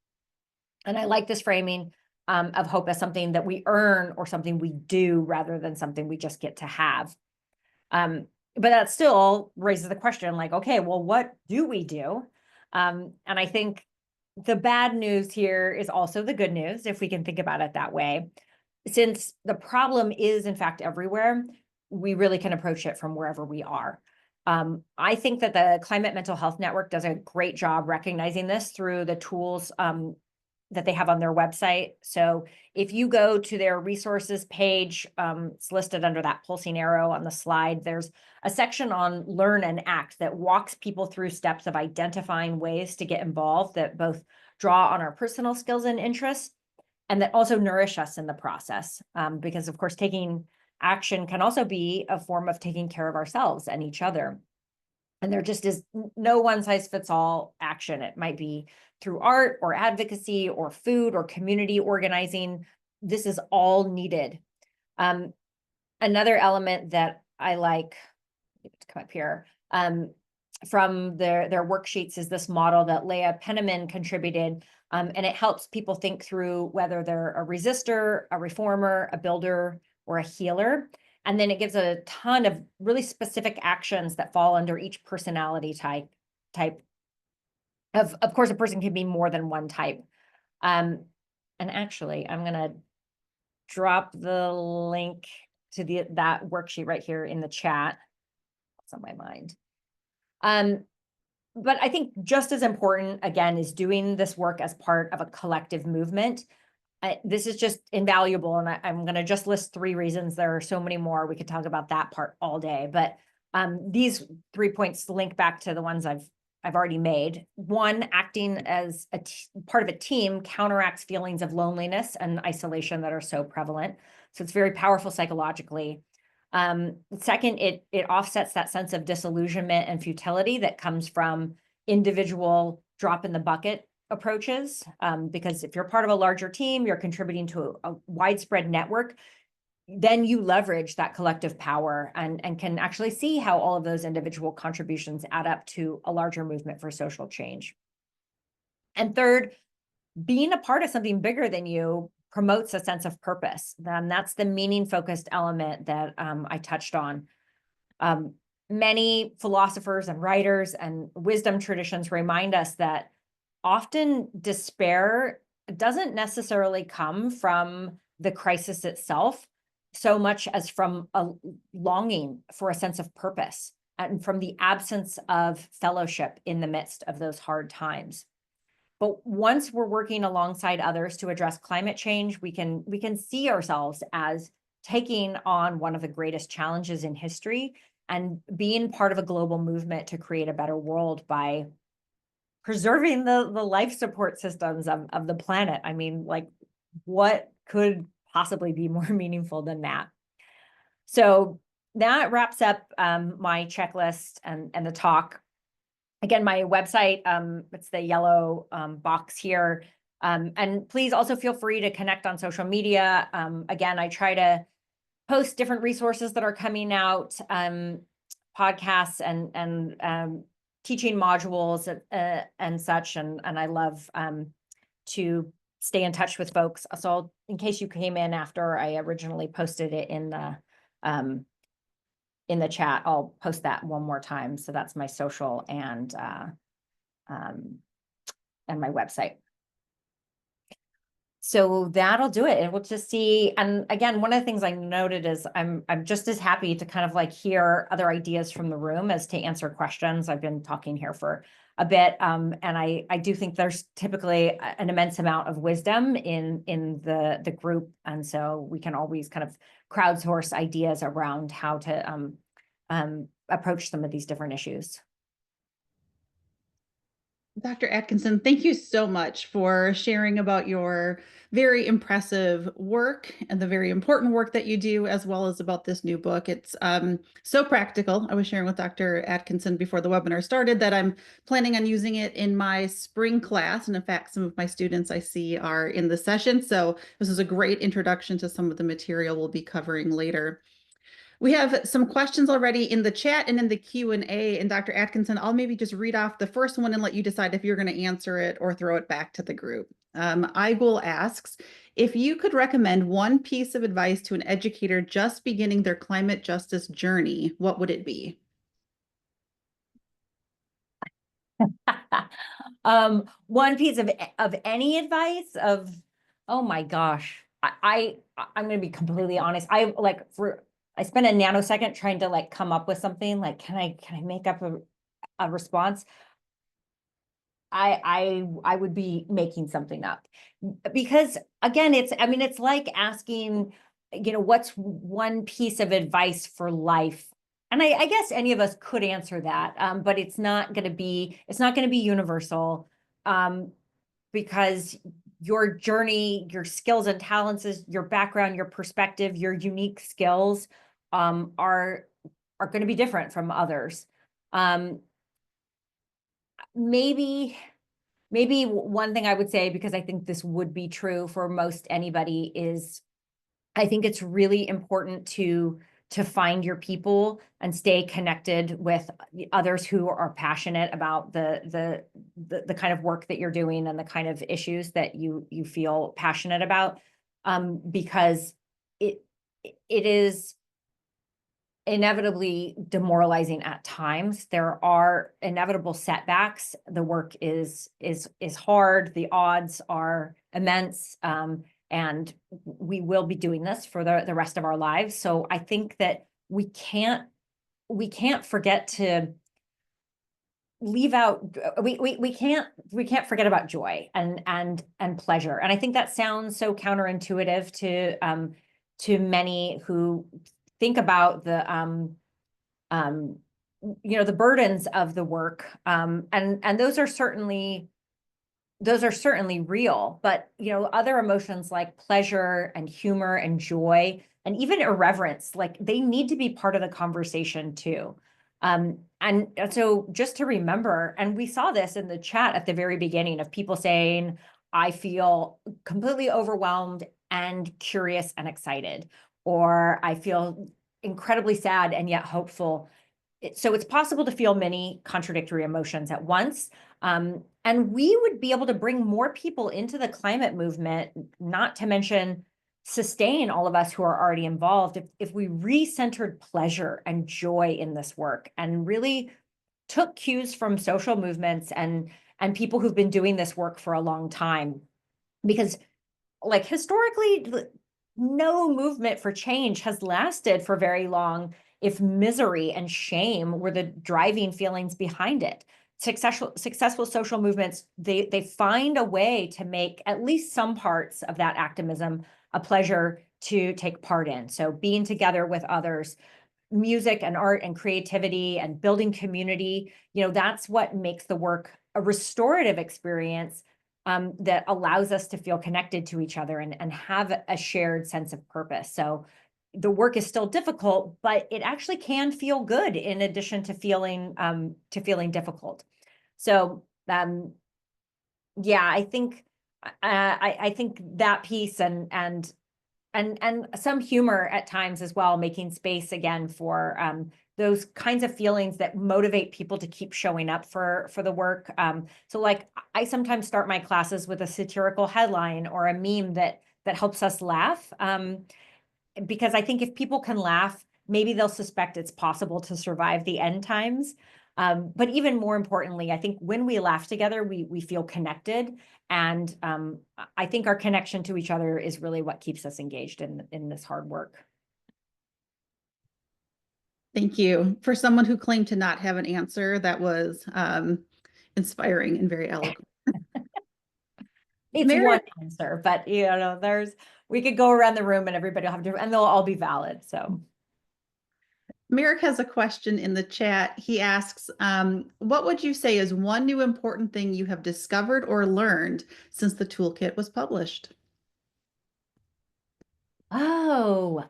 And I like this framing of hope as something that we earn or something we do rather than something we just get to have. But that still raises the question, like, okay, well, what do we do? And I think the bad news here is also the good news, if we can think about it that way. Since the problem is, in fact, everywhere, we really can approach it from wherever we are. I think that the Climate Mental Health Network does a great job recognizing this through the tools that they have on their website. So if you go to their resources page, it's listed under that pulsing arrow on the slide. There's a section on Learn and Act that walks people through steps of identifying ways to get involved that both draw on our personal skills and interests, and that also nourish us in the process. Because of course, taking action can also be a form of taking care of ourselves and each other. And there just is no one size fits all action. It might be through art or advocacy or food or community organizing. This is all needed. Another element that I like, to come up here, from their worksheets is this model that Leah Penniman contributed. And it helps people think through whether they're a resistor, a reformer, a builder, or a healer. And then it gives a ton of really specific actions that fall under each personality type. Of course, a person can be more than one type. And actually, I'm going to drop the link to that worksheet right here in the chat. What's on my mind? But I think just as important, again, is doing this work as part of a collective movement. This is just invaluable, and I'm going to just list 3 reasons. There are so many more. We could talk about that part all day, but these 3 points link back to the ones I've already made. 1, acting as part of a team counteracts feelings of loneliness and isolation that are so prevalent. So it's very powerful psychologically. 2nd, it offsets that sense of disillusionment and futility that comes from individual drop in the bucket approaches, because if you're part of a larger team, you're contributing to a widespread network, then you leverage that collective power and can actually see how all of those individual contributions add up to a larger movement for social change. And 3rd, being a part of something bigger than you promotes a sense of purpose. Then that's the meaning-focused element that I touched on. Many philosophers and writers and wisdom traditions remind us that often despair doesn't necessarily come from the crisis itself, so much as from a longing for a sense of purpose and from the absence of fellowship in the midst of those hard times. But once we're working alongside others to address climate change, we can see ourselves as taking on one of the greatest challenges in history and being part of a global movement to create a better world by preserving the life support systems of the planet. I mean, like, what could possibly be more meaningful than that? So that wraps up my checklist and the talk. Again, my website, it's the yellow box here. And please also feel free to connect on social media. Again, I try to post different resources that are coming out. podcasts and teaching modules and such, and I love to stay in touch with folks. So in case you came in after I originally posted it in the chat, I'll post that one more time. So that's my social and my website. So that'll do it. And we'll just see. And again, one of the things I noted is I'm just as happy to kind of like hear other ideas from the room as to answer questions. I've been talking here for a bit. And I do think there's typically an immense amount of wisdom in the group. And so we can always kind of crowdsource ideas around how to approach some of these different issues. Dr. Atkinson, thank you so much for sharing about your very impressive work and the very important work that you do, as well as about this new book. It's so practical. I was sharing with Dr. Atkinson before the webinar started that I'm planning on using it in my spring class. And in fact, some of my students I see are in the session. So this is a great introduction to some of the material we'll be covering later. We have some questions already in the chat and in the Q&A. And Dr. Atkinson, I'll maybe just read off the first one and let you decide if you're going to answer it or throw it back to the group. Igul asks, if you could recommend one piece of advice to an educator just beginning their climate justice journey, what would it be? One piece of any advice oh my gosh, I'm going to be completely honest. I spent a nanosecond trying to like come up with something like, can I make up a response? I would be making something up, because again, it's like asking, what's one piece of advice for life? And I guess any of us could answer that, but it's not going to be universal, because your journey, your skills and talents, your background, your perspective, your unique skills, are going to be different from others. Maybe one thing I would say, because I think this would be true for most anybody, is I think it's really important to find your people and stay connected with others who are passionate about the kind of work that you're doing and the kind of issues that you feel passionate about, because it is inevitably demoralizing at times. There are inevitable setbacks. The work is hard. The odds are immense. And we will be doing this for the rest of our lives. So I think that we can't forget to leave out, we can't forget about joy and pleasure. And I think that sounds so counterintuitive to many who think about the burdens of the work, and those are certainly real, but other emotions like pleasure and humor and joy and even irreverence, like they need to be part of the conversation too. And so just to remember, and we saw this in the chat at the very beginning of people saying, I feel completely overwhelmed and curious and excited, or I feel incredibly sad and yet hopeful. So it's possible to feel many contradictory emotions at once. And we would be able to bring more people into the climate movement, not to mention sustain all of us who are already involved, if we recentered pleasure and joy in this work and really took cues from social movements and people who've been doing this work for a long time. Because like historically, no movement for change has lasted for very long if misery and shame were the driving feelings behind it. Successful social movements, they find a way to make at least some parts of that activism a pleasure to take part in. So being together with others, music and art and creativity and building community, that's what makes the work a restorative experience, that allows us to feel connected to each other and have a shared sense of purpose. So the work is still difficult, but it actually can feel good in addition to feeling difficult. So yeah, I think that piece and and some humor at times as well, making space again for those kinds of feelings that motivate people to keep showing up for the work. So like I sometimes start my classes with a satirical headline or a meme that helps us laugh. Because I think if people can laugh, maybe they'll suspect it's possible to survive the end times. But even more importantly, I think when we laugh together, we feel connected. And I think our connection to each other is really what keeps us engaged in this hard work. Thank you. For someone who claimed to not have an answer, that was inspiring and very eloquent. It's one answer, but we could go around the room and everybody will have different, and they'll all be valid. So Merrick has a question in the chat. He asks, what would you say is one new important thing you have discovered or learned since the toolkit was published? Oh.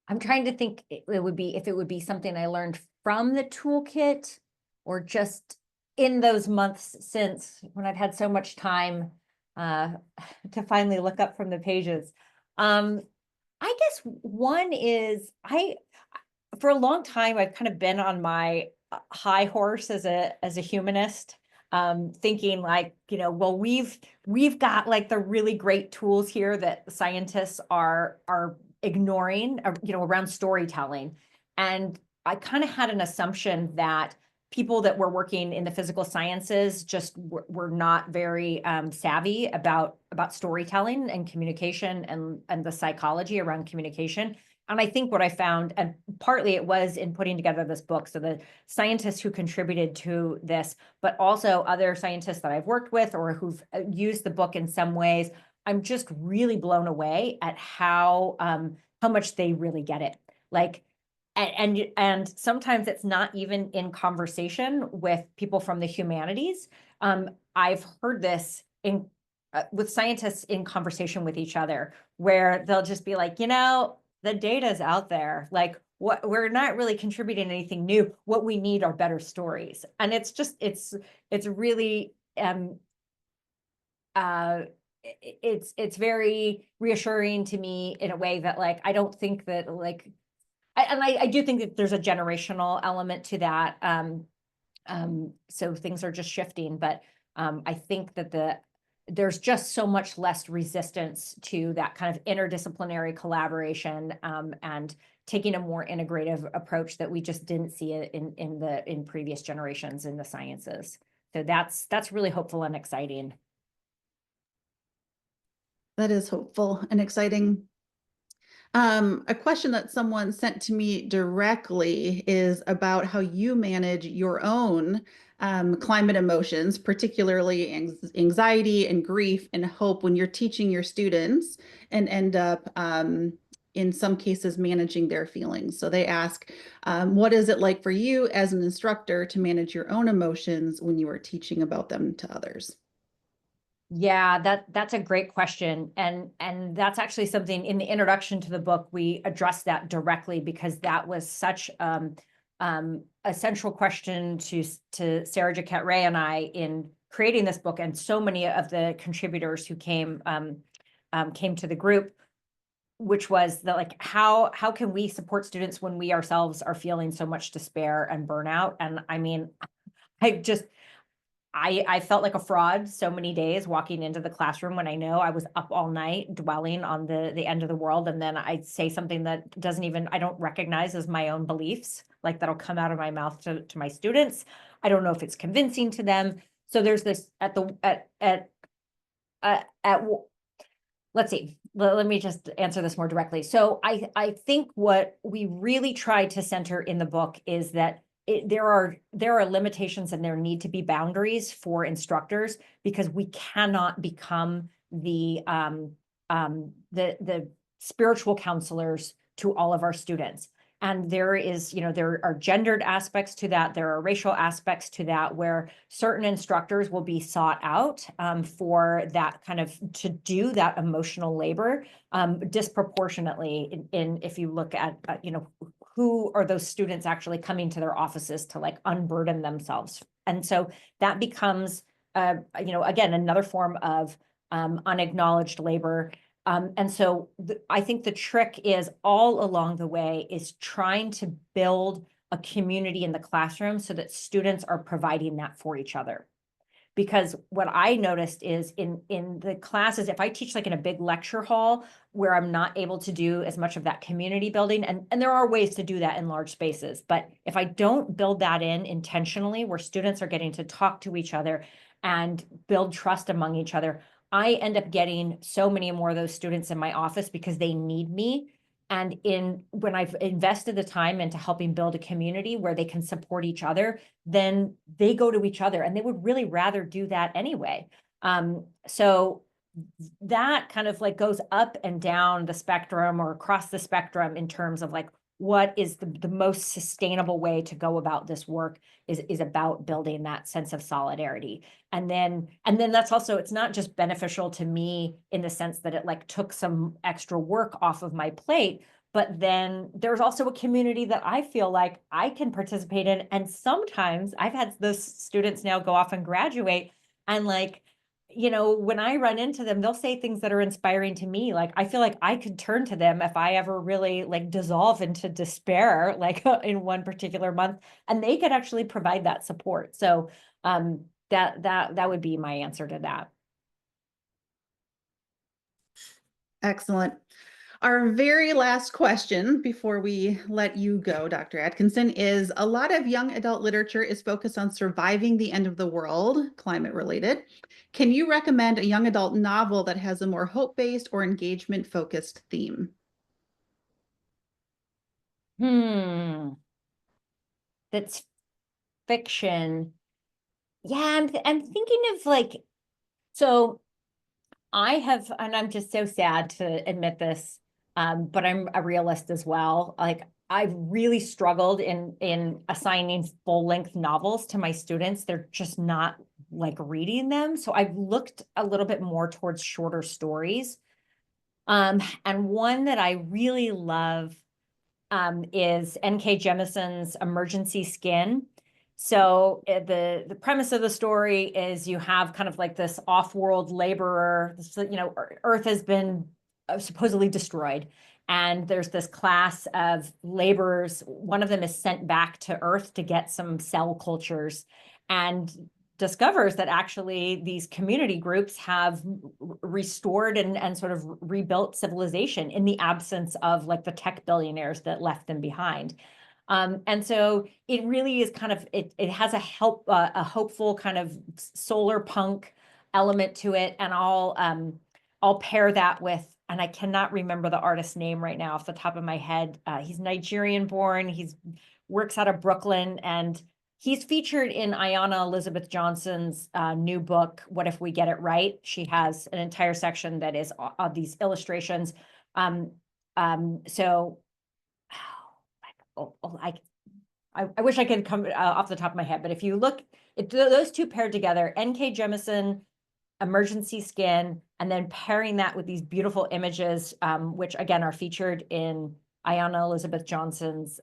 I'm trying to think it would be if it would be something I learned from the toolkit or just in those months since when I've had so much time to finally look up from the pages. I guess one is for a long time I've kind of been on my high horse as a humanist, thinking like, well, we've got like the really great tools here that scientists are ignoring, around storytelling. And I kind of had an assumption that people that were working in the physical sciences just were not very savvy about storytelling and communication and the psychology around communication. And I think what I found, and partly it was in putting together this book, so the scientists who contributed to this, but also other scientists that I've worked with or who've used the book in some ways, I'm just really blown away at how much they really get it. Like, and sometimes it's not even in conversation with people from the humanities. I've heard this in with scientists in conversation with each other, where they'll just be like, the data's out there. Like, what we're not really contributing anything new. What we need are better stories, and it's really it's very reassuring to me in a way that like I don't think that like I do think that there's a generational element to that. So things are just shifting, but I think that there's just so much less resistance to that kind of interdisciplinary collaboration, and taking a more integrative approach that we just didn't see it in previous generations in the sciences. So that's really hopeful and exciting. That is hopeful and exciting. A question that someone sent to me directly is about how you manage your own climate emotions, particularly anxiety and grief and hope when you're teaching your students and end up in some cases managing their feelings. So they ask, what is it like for you as an instructor to manage your own emotions when you are teaching about them to others? Yeah, that's a great question. And that's actually something in the introduction to the book, we addressed that directly because that was such a central question to Sarah Jaquette Ray and I in creating this book, and so many of the contributors who came to the group, which was the like how can we support students when we ourselves are feeling so much despair and burnout? And I mean, I felt like a fraud so many days walking into the classroom when I know I was up all night dwelling on the end of the world. And then I'd say something that I don't recognize as my own beliefs, like that'll come out of my mouth to my students. I don't know if it's convincing to them. So there's this let's see, let me just answer this more directly. So I think what we really try to center in the book is that there are limitations and there need to be boundaries for instructors, because we cannot become the spiritual counselors to all of our students. And there are gendered aspects to that. There are racial aspects to that, where certain instructors will be sought out for that kind of to do that emotional labor disproportionately. If you look at who are those students actually coming to their offices to like unburden themselves, and so that becomes again another form of unacknowledged labor. And so I think the trick is all along the way is trying to build a community in the classroom so that students are providing that for each other. Because what I noticed is in the classes, if I teach like in a big lecture hall where I'm not able to do as much of that community building, and there are ways to do that in large spaces, but if I don't build that in intentionally, where students are getting to talk to each other and build trust among each other, I end up getting so many more of those students in my office because they need me. And when I've invested the time into helping build a community where they can support each other, then they go to each other and they would really rather do that anyway. So that kind of like goes up and down the spectrum or across the spectrum in terms of like what is the most sustainable way to go about this work is about building that sense of solidarity. And then that's also, it's not just beneficial to me in the sense that it like took some extra work off of my plate, but then there's also a community that I feel like I can participate in. And sometimes I've had those students now go off and graduate, and like, when I run into them, they'll say things that are inspiring to me. Like, I feel like I could turn to them if I ever really like dissolve into despair, like in one particular month, and they could actually provide that support. So that would be my answer to that. Excellent. Our very last question before we let you go, Dr. Atkinson, is a lot of young adult literature is focused on surviving the end of the world, climate related. Can you recommend a young adult novel that has a more hope-based or engagement-focused theme? That's fiction. Yeah, I'm thinking of like, so I have, and I'm just so sad to admit this, but I'm a realist as well. Like, I've really struggled in assigning full-length novels to my students. They're just not like reading them. So I've looked a little bit more towards shorter stories. And one that I really love is N.K. Jemison's Emergency Skin. So the premise of the story is you have kind of like this off-world laborer. Earth has been supposedly destroyed, and there's this class of laborers. One of them is sent back to Earth to get some cell cultures, and discovers that actually these community groups have restored and sort of rebuilt civilization in the absence of like the tech billionaires that left them behind. And so it really is kind of, it has a hopeful kind of solar punk element to it. And I'll pair that with, and I cannot remember the artist's name right now off the top of my head. He's Nigerian born. He's works out of Brooklyn, and he's featured in Ayanna Elizabeth Johnson's new book, What If We Get It Right? She has an entire section that is these illustrations. So I wish I could come off the top of my head, but if you look, those two paired together, N.K. Jemisin, Emergency Skin, and then pairing that with these beautiful images, which again are featured in Ayanna Elizabeth Johnson's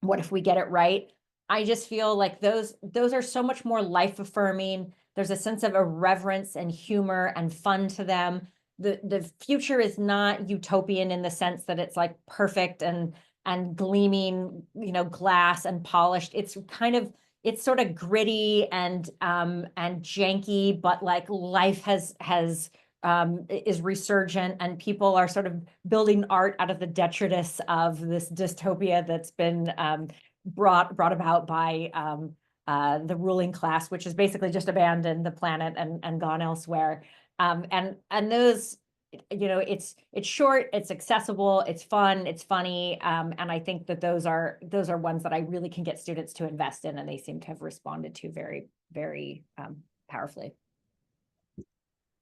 What If We Get It Right? I just feel like those are so much more life affirming. There's a sense of irreverence and humor and fun to them. The future is not utopian in the sense that it's like perfect and gleaming, glass and polished. It's sort of gritty and janky, but like life is resurgent, and people are sort of building art out of the detritus of this dystopia that's been brought about by the ruling class, which has basically just abandoned the planet and gone elsewhere. And those, it's short, it's accessible, it's fun, it's funny, and I think that those are ones that I really can get students to invest in, and they seem to have responded to very, very powerfully.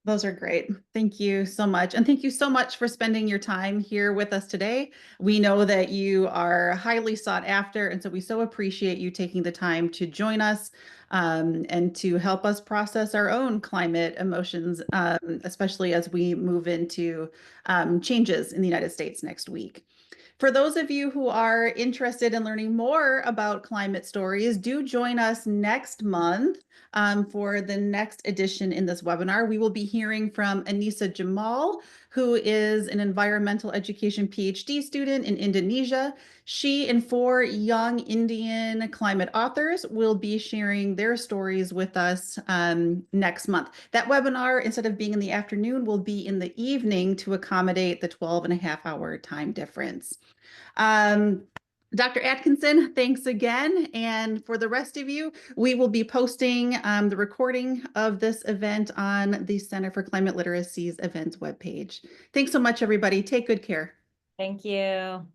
Those are great. Thank you so much. And thank you so much for spending your time here with us today. We know that you are highly sought after, and so we so appreciate you taking the time to join us and to help us process our own climate emotions, especially as we move into changes in the United States next week. For those of you who are interested in learning more about climate stories, do join us next month for the next edition in this webinar. We will be hearing from Anissa Jamal, who is an environmental education PhD student in Indonesia. She and 4 young Indian climate authors will be sharing their stories with us next month. That webinar, instead of being in the afternoon, will be in the evening to accommodate the 12.5-hour time difference. Dr. Atkinson, thanks again. And for the rest of you, we will be posting the recording of this event on the Center for Climate Literacy's events webpage. Thanks so much, everybody. Take good care. Thank you.